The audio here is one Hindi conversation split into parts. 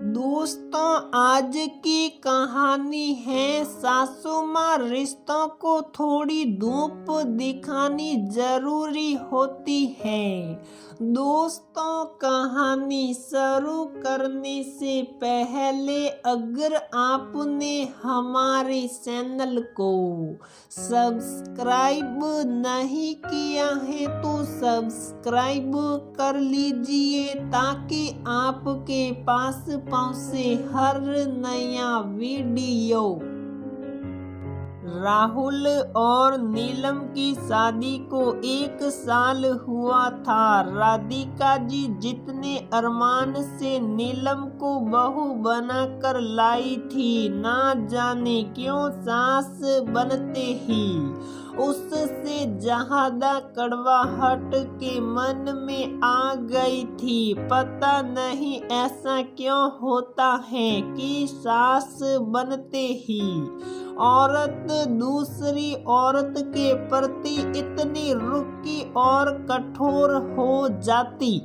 दोस्तों, आज की कहानी है सासू माँ रिश्तों को थोड़ी धूप दिखानी जरूरी होती है। दोस्तों, कहानी शुरू करने से पहले अगर आपने हमारे चैनल को सब्सक्राइब नहीं किया है तो सब्सक्राइब कर लीजिए ताकि आपके पास पहुंचे हर नया वीडियो। राहुल और नीलम की शादी को 1 साल हुआ था। राधिका जी जितने अरमान से नीलम को बहू बनाकर लाई थी, ना जाने क्यों सास बनते ही उससे ज्यादा कड़वाहट के मन में आ गई थी। पता नहीं ऐसा क्यों होता है कि सास बनते ही औरत दूसरी औरत के प्रति इतनी रुखी और कठोर हो जाती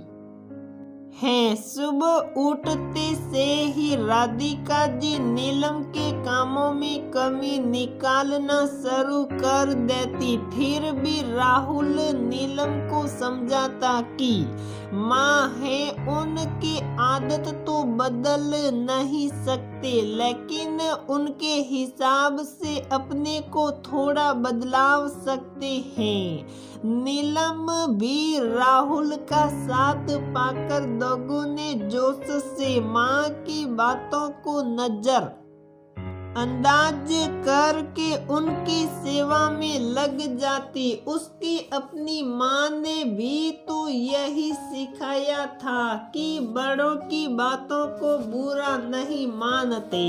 है। सुबह उठते से ही राधिका जी नीलम के कामों में कमी निकालना शुरू कर देती। फिर भी राहुल नीलम को समझाता कि माँ है, उनकी आदत तो बदल नहीं सकते, लेकिन उनके हिसाब से अपने को थोड़ा बदलाव सकते हैं। नीलम भी राहुल का साथ पाकर दोगुने जोश से माँ की बातों को नजर अंदाज करके उनकी सेवा में लग जाती। उसकी अपनी माँ ने भी तो यही सिखाया था कि बड़ों की बातों को बुरा नहीं मानते,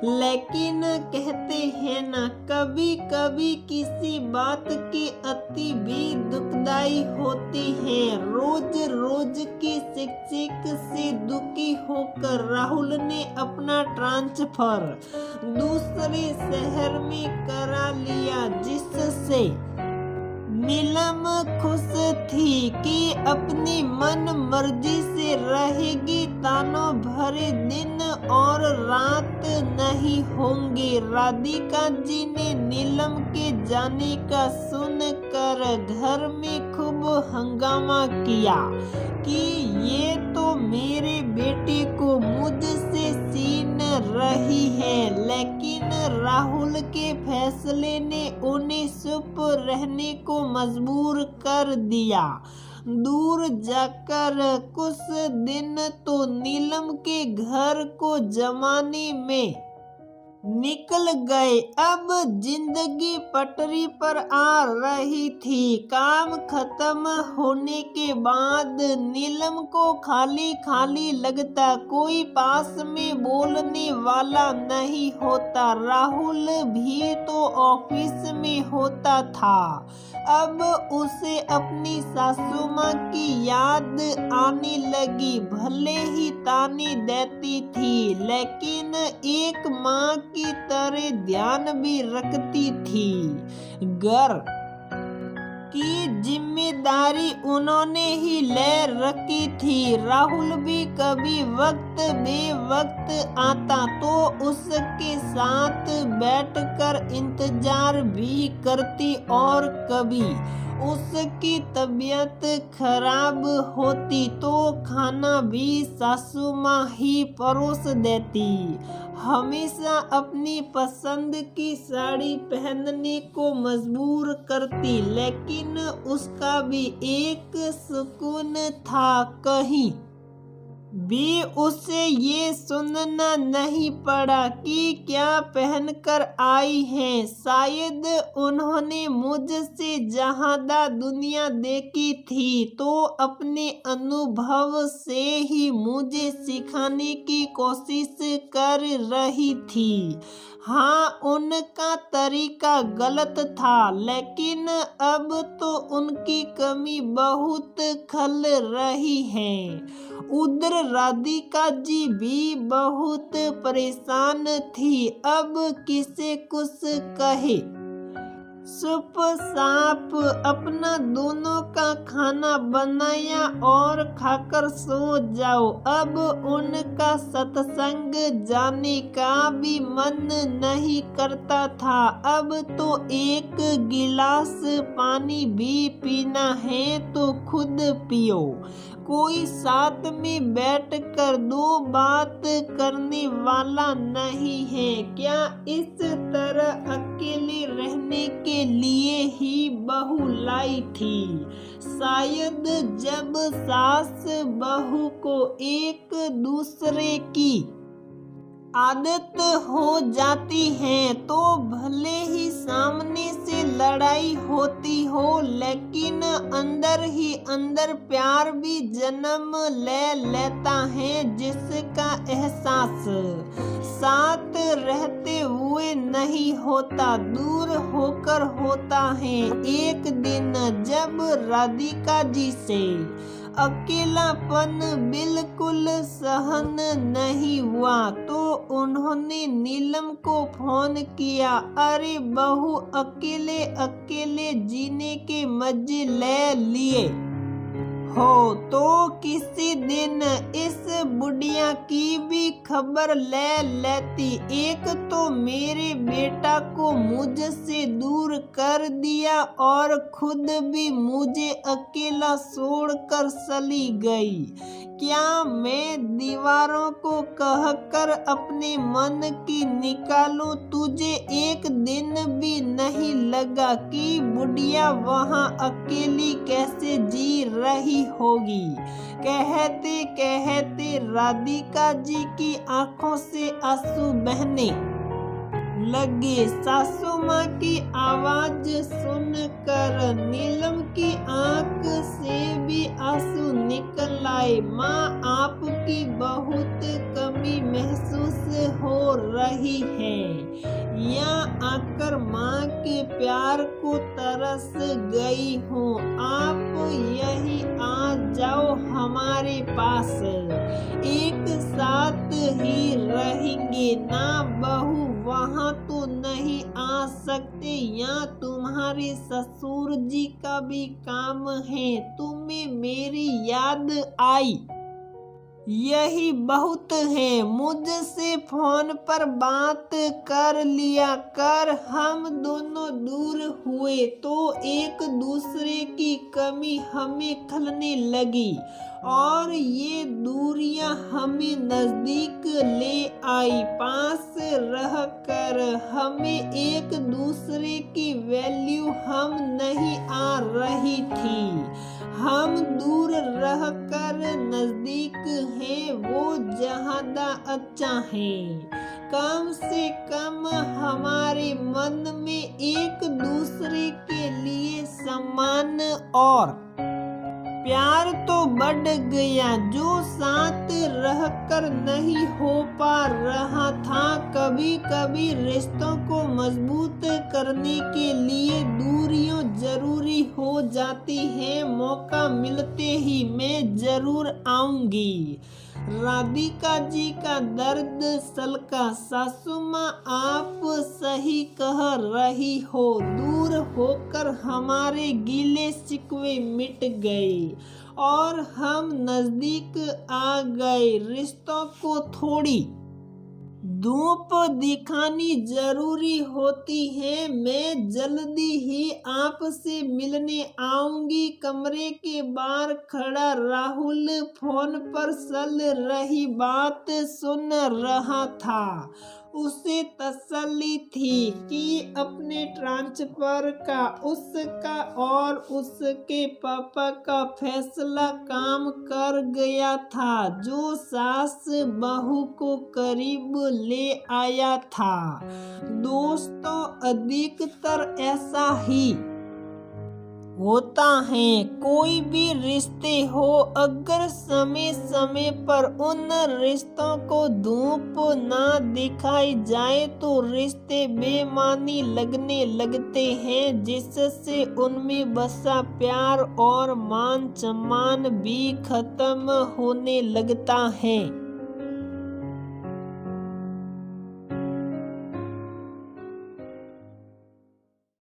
लेकिन कहते हैं ना, कभी कभी किसी बात की अति भी दुखदाई होती है। रोज रोज की शिक्षक से दुखी होकर राहुल ने अपना ट्रांसफर दूसरे शहर में करा लिया, जिससे नीलम खुश थी कि अपनी मन मर्जी से रहेगी। तानों भरे दिन और रात नहीं होंगे। राधिका जी ने नीलम के जाने का सुनकर घर में खूब हंगामा किया कि ये तो मेरे बेटे को मुझसे छीन रही है। लेकिन राहुल के फैसले ने उन्हें चुप रहने को मजबूर कर दिया। दूर जाकर कुछ दिन तो नीलम के घर को जमाने में निकल गए। अब जिंदगी पटरी पर आ रही थी। काम खत्म होने के बाद नीलम को खाली खाली लगता, कोई पास में बोलने वाला नहीं होता। राहुल भी तो ऑफिस में होता था। अब उसे अपनी सासू माँ की याद आने लगी। भले ही ताने देती थी, लेकिन एक माँ की तरह ध्यान भी रखती थी। घर की जिम्मेदारी उन्होंने ही ले रखी थी। राहुल भी कभी वक्त बेवक्त आता तो उसके साथ बैठकर इंतजार भी करती, और कभी उसकी तबीयत खराब होती तो खाना भी सासू माँ ही परोस देती। हमेशा अपनी पसंद की साड़ी पहनने को मजबूर करती, लेकिन उसका भी एक सुकून था। कहीं भी उसे ये सुनना नहीं पड़ा कि क्या पहनकर आई हैं। शायद उन्होंने मुझसे ज्यादा दुनिया देखी थी तो अपने अनुभव से ही मुझे सिखाने की कोशिश कर रही थी। हाँ, उनका तरीका गलत था, लेकिन अब तो उनकी कमी बहुत खल रही है। उधर राधिका जी भी बहुत परेशान थी। अब किसे कुछ कहे, चुप साप अपना दोनों का खाना बनाया और खाकर सो जाओ। अब उनका सत्संग जाने का भी मन नहीं करता था। अब तो एक गिलास पानी भी पीना है तो खुद पियो। कोई साथ में बैठकर दो बात करने वाला नहीं है क्या? इस तरह अकेले रहने के लिए ही बहू लाई थी। शायद जब सास बहू को एक दूसरे की आदत हो जाती है तो भले ही सामने से लड़ाई होती हो, लेकिन अंदर ही अंदर प्यार भी जन्म ले लेता है, जिसका एहसास साथ रहते हुए नहीं होता, दूर होकर होता है। एक दिन जब राधिका जी से अकेलापन बिल्कुल सहन नहीं हुआ तो उन्होंने नीलम को फोन किया। अरे बहू, अकेले अकेले जीने के मजे ले लिए हो तो किसी दिन इस बुढ़िया की भी खबर ले लेती। एक तो मेरे बेटा को मुझसे दूर कर दिया और खुद भी मुझे अकेला छोड़कर चली गई। क्या मैं दीवारों को कहकर अपने मन की निकालूं? तुझे एक दिन भी नहीं लगा कि बुढ़िया वहाँ अकेली कैसे जी रही होगी? कहते कहते राधिका जी की आंखों से आंसू बहने लगे। सासू माँ की आवाज सुनकर नीलम की आंख से भी आंसू निकल आए। माँ, आपकी बहुत कमी महसूस हो रही है। यहाँ आकर माँ के प्यार को तरस गई हूँ। आप यही आ जाओ हमारे पास, एक साथ ही रहेंगे ना। बहू वहाँ तो नहीं आ सकते, यहाँ तुम्हारे ससुर जी का भी काम है। तुम्हें मेरी याद आई, यही बहुत है। मुझसे फोन पर बात कर लिया कर। हम दोनों दूर हुए तो एक दूसरे की कमी हमें खलने लगी और ये दूरियां हमें नजदीक ले आई। पास रहकर हमें एक दूसरे की वैल्यू हम नहीं आ रही थी। हम दूर रहकर नजदीक हैं, वो ज्यादा अच्छा है। कम से कम हमारे मन में एक दूसरे के लिए सम्मान और प्यार तो बढ़ गया, जो साथ रहकर नहीं हो पा रहा था। कभी कभी रिश्तों को मजबूत करने के लिए दूरियां जरूरी हो जाती हैं। मौका मिलते ही मैं जरूर आऊंगी। राधिका जी का दर्द सलका। सासू माँ, आप सही कह रही हो। दूर होकर हमारे गीले शिकवे मिट गए और हम नजदीक आ गए। रिश्तों को थोड़ी धूप दिखानी जरूरी होती है। मैं जल्दी ही आपसे मिलने आऊंगी। कमरे के बाहर खड़ा राहुल फोन पर चल रही बात सुन रहा था। उसे तसल्ली थी कि अपने ट्रांसफर का, उसका और उसके पापा का फैसला काम कर गया था, जो सास बहू को करीब ले आया था। दोस्तों, अधिकतर ऐसा ही होता है। कोई भी रिश्ते हो, अगर समय समय पर उन रिश्तों को धूप ना दिखाई जाए तो रिश्ते बेमानी लगने लगते हैं, जिससे उनमें बसा प्यार और मान सम्मान भी खत्म होने लगता है।